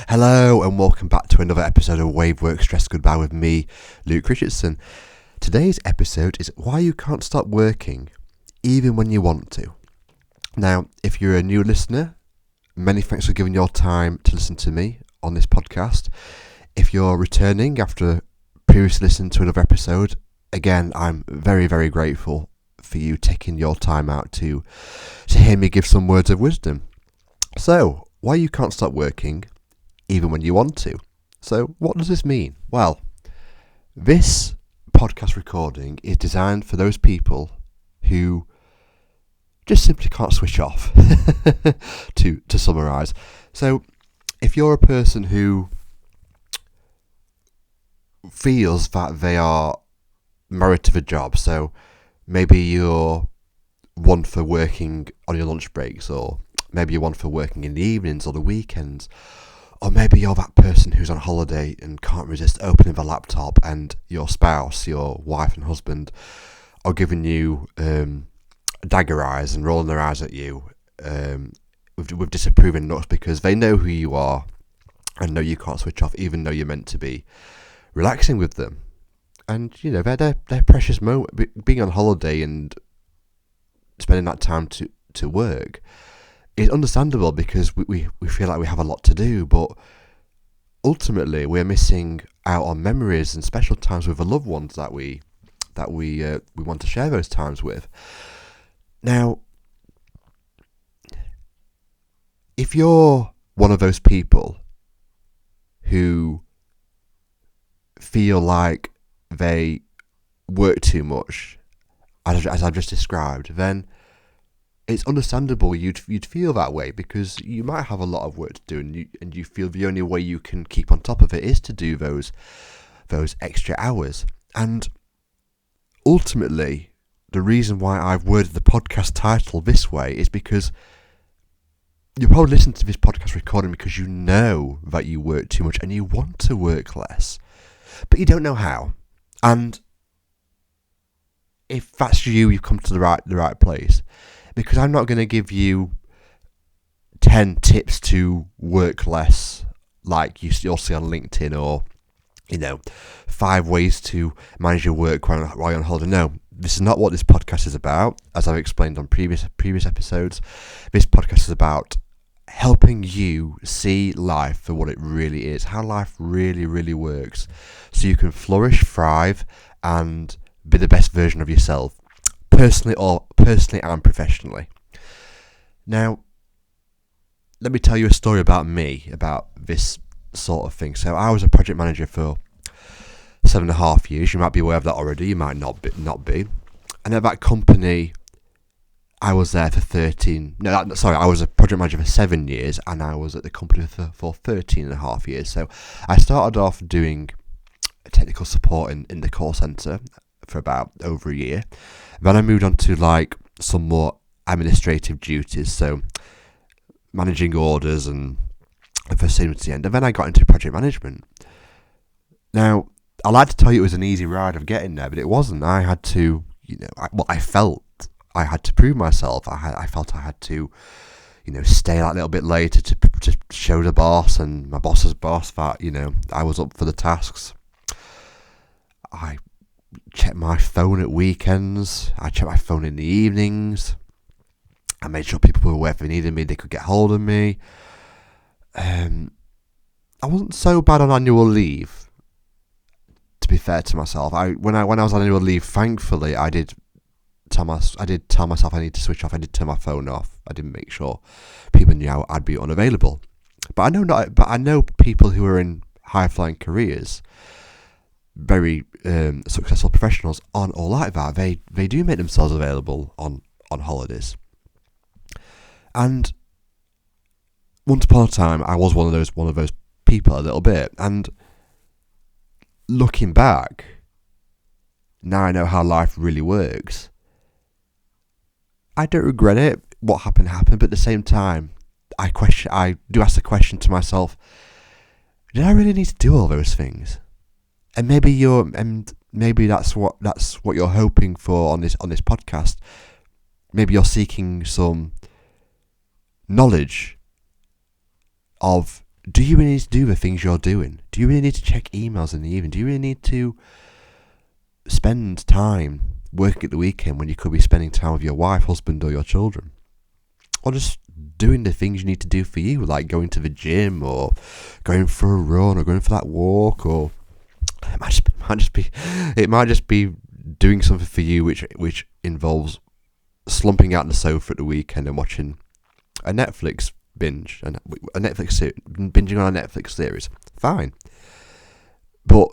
Hello and welcome back to another episode of Wave Work Stress Goodbye with me, Luke Richardson. Today's episode is why you can't stop working even when you want to. Now, if you're a new listener, many thanks for giving your time to listen to me on this podcast. If you're returning after previously listening to another episode, again, I'm very, very grateful for you taking your time out to hear me give some words of wisdom. So, why you can't stop working even when you want to. So what does this mean? Well, this podcast recording is designed for those people who just simply can't switch off, to summarise. So if you're a person who feels that they are married to the job, so maybe you're one for working on your lunch breaks, or maybe you're one for working in the evenings or the weekends, or maybe you're that person who's on holiday and can't resist opening the laptop and your spouse, your wife and husband are giving you dagger eyes and rolling their eyes at you with disapproving looks because they know who you are and know you can't switch off even though you're meant to be relaxing with them. And, you know, their precious moment, being on holiday and spending that time to work, it's understandable because we feel like we have a lot to do, but ultimately we're missing out on memories and special times with the loved ones that we want to share those times with. Now, if you're one of those people who feel like they work too much, as I've just described, then it's understandable you'd feel that way because you might have a lot of work to do and you feel the only way you can keep on top of it is to do those extra hours. And ultimately, the reason why I've worded the podcast title this way is because you're probably listening to this podcast recording because you know that you work too much and you want to work less, but you don't know how. And if that's you, you've come to the right place. Because I'm not going to give you 10 tips to work less like you'll see on LinkedIn or, 5 ways to manage your work while you're on holiday. No, this is not what this podcast is about. As I've explained on previous episodes, this podcast is about helping you see life for what it really is, how life really, really works, so you can flourish, thrive, and be the best version of yourself. Personally and professionally. Now, let me tell you a story about me, about this sort of thing. So I was a project manager for 7.5 years. You might be aware of that already, you might not be. And at that company, I was there for I was a project manager for 7 years, and I was at the company for 13.5 years. So I started off doing technical support in the call centre for about over a year. Then I moved on to some more administrative duties, so managing orders and first seeing to the end. And then I got into project management. Now, I like to tell you it was an easy ride of getting there, but it wasn't. I had to, I felt I had to prove myself. I felt I had to, stay that little bit later to show the boss and my boss's boss that, I was up for the tasks. I check my phone at weekends. I check my phone in the evenings. I made sure people were aware if they needed me, they could get hold of me. I wasn't so bad on annual leave, to be fair to myself. When I was on annual leave, thankfully, I did tell myself I need to switch off. I did turn my phone off. I didn't make sure people knew I'd be unavailable. But I know people who are in high flying careers, very successful professionals, aren't all like that. They do make themselves available on holidays. And once upon a time, I was one of those people a little bit. And looking back, now I know how life really works. I don't regret it. What happened, but at the same time, I do ask the question to myself: did I really need to do all those things? And maybe that's what you're hoping for on this podcast. Maybe you're seeking some knowledge of do you really need to do the things you're doing? Do you really need to check emails in the evening? Do you really need to spend time working at the weekend when you could be spending time with your wife, husband, or your children? Or just doing the things you need to do for you, like going to the gym, or going for a run, or going for that walk, or it might just be doing something for you which involves slumping out on the sofa at the weekend and watching a Netflix binge, binging on a Netflix series. Fine. But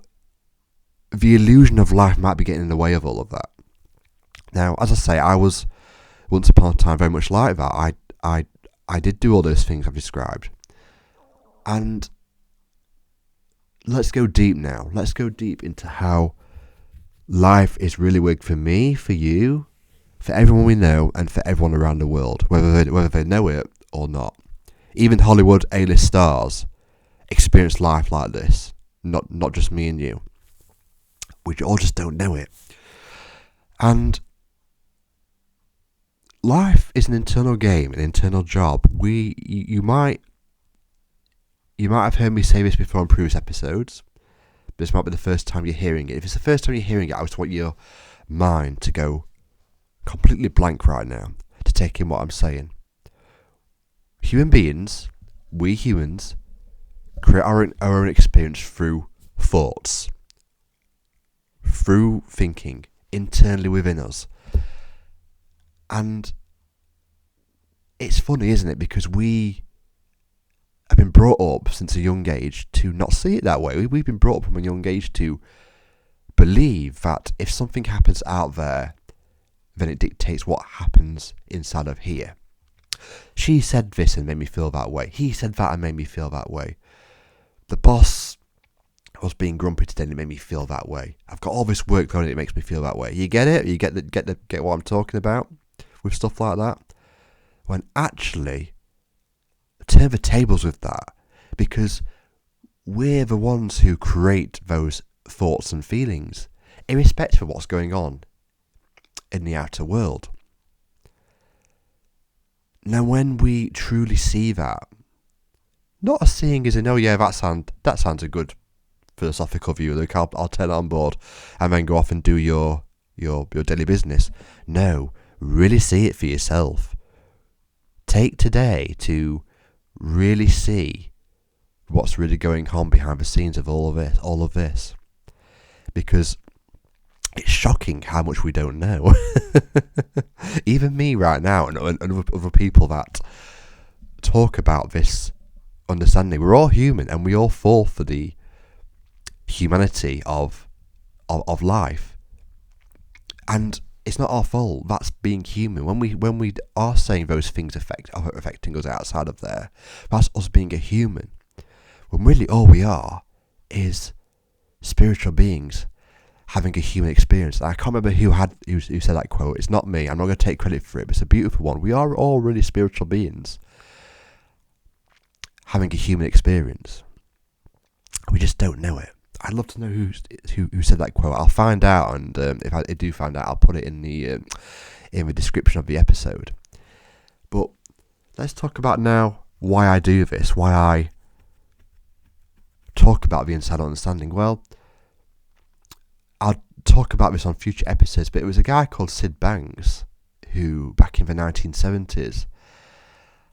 the illusion of life might be getting in the way of all of that. Now, as I say, I was once upon a time very much like that. I did do all those things I've described. And let's go deep now. Let's go deep into how life is really worked for me, for you, for everyone we know, and for everyone around the world, whether they know it or not. Even Hollywood A-list stars experience life like this, not just me and you. We all just don't know it. And life is an internal game, an internal job. You might have heard me say this before in previous episodes, but this might be the first time you're hearing it. If it's the first time you're hearing it, I just want your mind to go completely blank right now, to take in what I'm saying. Human beings, we humans, create our own experience through thoughts, through thinking, internally within us. And it's funny, isn't it? Because we have been brought up since a young age to not see it that way. We've been brought up from a young age to believe that if something happens out there, then it dictates what happens inside of here. She said this and made me feel that way. He said that and made me feel that way. The boss was being grumpy today and it made me feel that way. I've got all this work going and it makes me feel that way. You get it? You get what I'm talking about with stuff like that? When actually, turn the tables with that, because we're the ones who create those thoughts and feelings, irrespective of what's going on in the outer world. Now, when we truly see that, not a seeing as in, oh yeah, that sounds a good philosophical view, like I'll turn it on board and then go off and do your daily business. No, really see it for yourself. Take today to really see what's really going on behind the scenes of all of this. Because it's shocking how much we don't know. Even me right now and other people that talk about this understanding. We're all human and we all fall for the humanity of life. And it's not our fault. That's being human. When we are saying those things are affecting us outside of there, that's us being a human. When really all we are is spiritual beings having a human experience. I can't remember who said that quote. It's not me. I'm not going to take credit for it, but it's a beautiful one. We are all really spiritual beings having a human experience. We just don't know it. I'd love to know who said that quote. I'll find out, and if I do find out, I'll put it in the description of the episode. But let's talk about now why I do this, why I talk about the inside understanding. Well, I'll talk about this on future episodes, but it was a guy called Syd Banks who, back in the 1970s,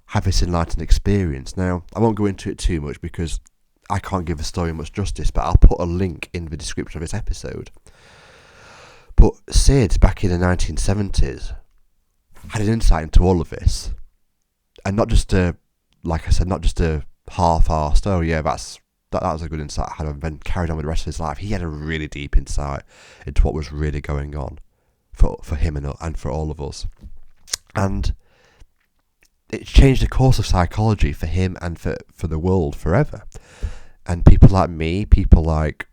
had this enlightened experience. Now, I won't go into it too much because I can't give the story much justice, but I'll put a link in the description of this episode. But Syd, back in the 1970s, had an insight into all of this. And not just a half-arsed, oh yeah, that was a good insight I had, and then carried on with the rest of his life. He had a really deep insight into what was really going on for him and for all of us. And it changed the course of psychology for him and for the world forever. And people like me, people like,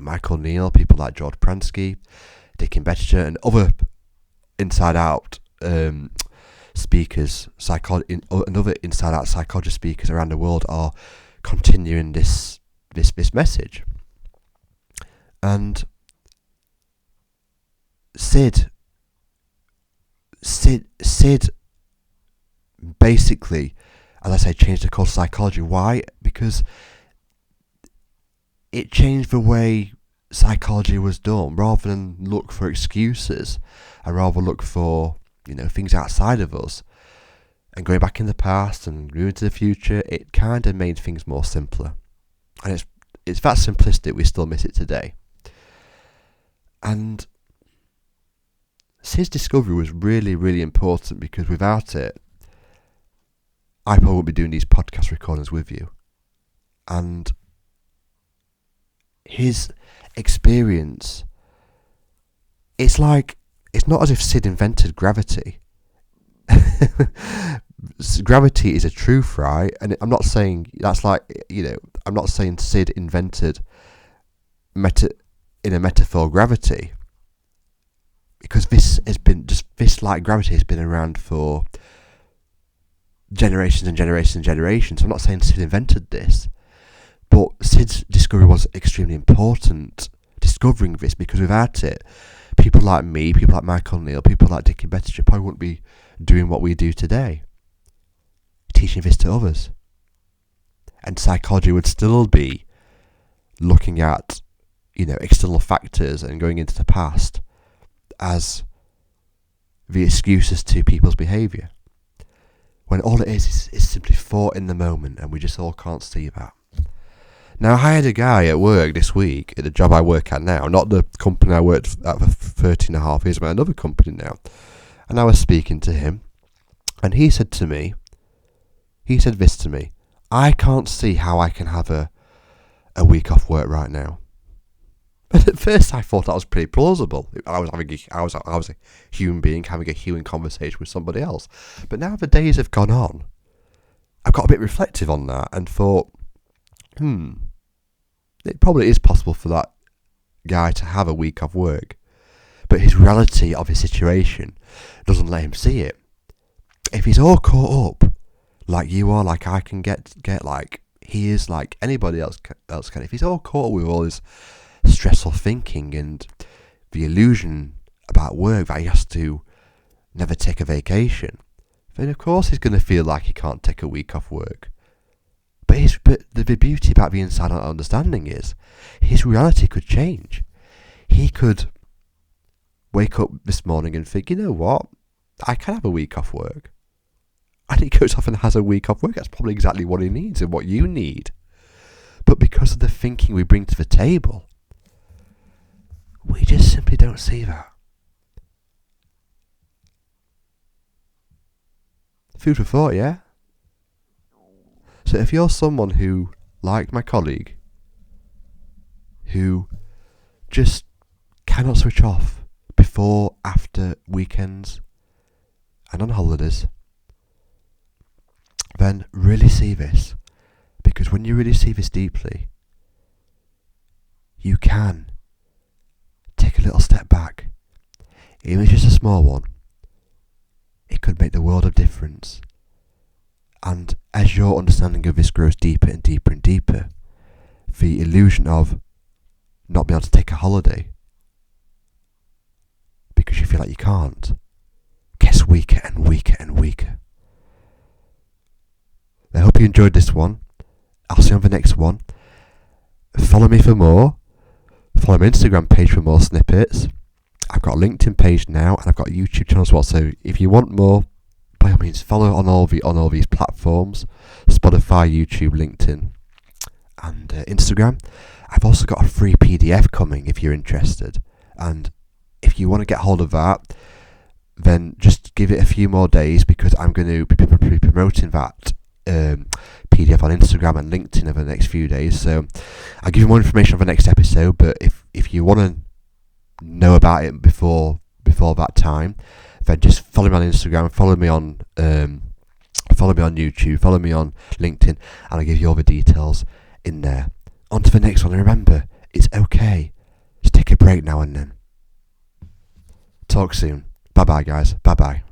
Michael Neal, people like George Pransky, Dick Bettinger, and other inside out speakers, and other inside out psychology speakers around the world are continuing this message. And Syd basically, as I say, changed the course of psychology. Why? because it changed the way psychology was done. Rather than look for excuses and rather look for, things outside of us and going back in the past and moving to the future, it kind of made things more simpler. And it's that simplistic we still miss it today. And Syd's discovery was really, really important, because without it, I probably wouldn't be doing these podcast recordings with you. And his experience, it's not as if Syd invented gravity. Gravity is a truth, right? And I'm not saying that's I'm not saying Syd invented in a metaphor gravity, because this like gravity has been around for generations and generations and generations. I'm not saying Syd invented this, but Syd's discovery was extremely important, discovering this, because without it, people like me, people like Michael Neal, people like Dickie Bettinger probably wouldn't be doing what we do today, teaching this to others. And psychology would still be looking at, external factors and going into the past as the excuses to people's behaviour, when all it is simply thought in the moment, and we just all can't see that. Now, I had a guy at work this week, at the job I work at now, not the company I worked at for 13 and a half years, but another company now, and I was speaking to him, and he said this to me: I can't see how I can have a week off work right now. And at first I thought that was pretty plausible. I was a human being having a human conversation with somebody else. But now the days have gone on, I've got a bit reflective on that and thought, it probably is possible for that guy to have a week off work. But his reality of his situation doesn't let him see it. If he's all caught up, like you are, like I can get like he is, like anybody else can, if he's all caught up with all his stressful thinking and the illusion about work that he has to never take a vacation, then of course he's going to feel like he can't take a week off work. But the beauty about the inside understanding is his reality could change. He could wake up this morning and think, you know what, I can have a week off work. And he goes off and has a week off work. That's probably exactly what he needs and what you need. But because of the thinking we bring to the table, we just simply don't see that. Food for thought, yeah? So if you're someone who, like my colleague, who just cannot switch off before, after weekends and on holidays, then really see this. Because when you really see this deeply, you can take a little step back. Even if it's just a small one, it could make the world of difference. And as your understanding of this grows deeper and deeper and deeper, the illusion of not being able to take a holiday because you feel like you can't gets weaker and weaker and weaker. I hope you enjoyed this one. I'll see you on the next one. Follow me for more. Follow my Instagram page for more snippets. I've got a LinkedIn page now, and I've got a YouTube channel as well. So if you want more, by all means, follow on all these platforms: Spotify, YouTube, LinkedIn, and Instagram. I've also got a free PDF coming if you're interested. And if you want to get hold of that, then just give it a few more days, because I'm going to be promoting that PDF on Instagram and LinkedIn over the next few days. So I'll give you more information on the next episode. But if you want to know about it before that time, then just follow me on Instagram, follow me on YouTube, follow me on LinkedIn, and I'll give you all the details in there. On to the next one, and remember, it's okay. Just take a break now and then. Talk soon. Bye bye, guys. Bye bye.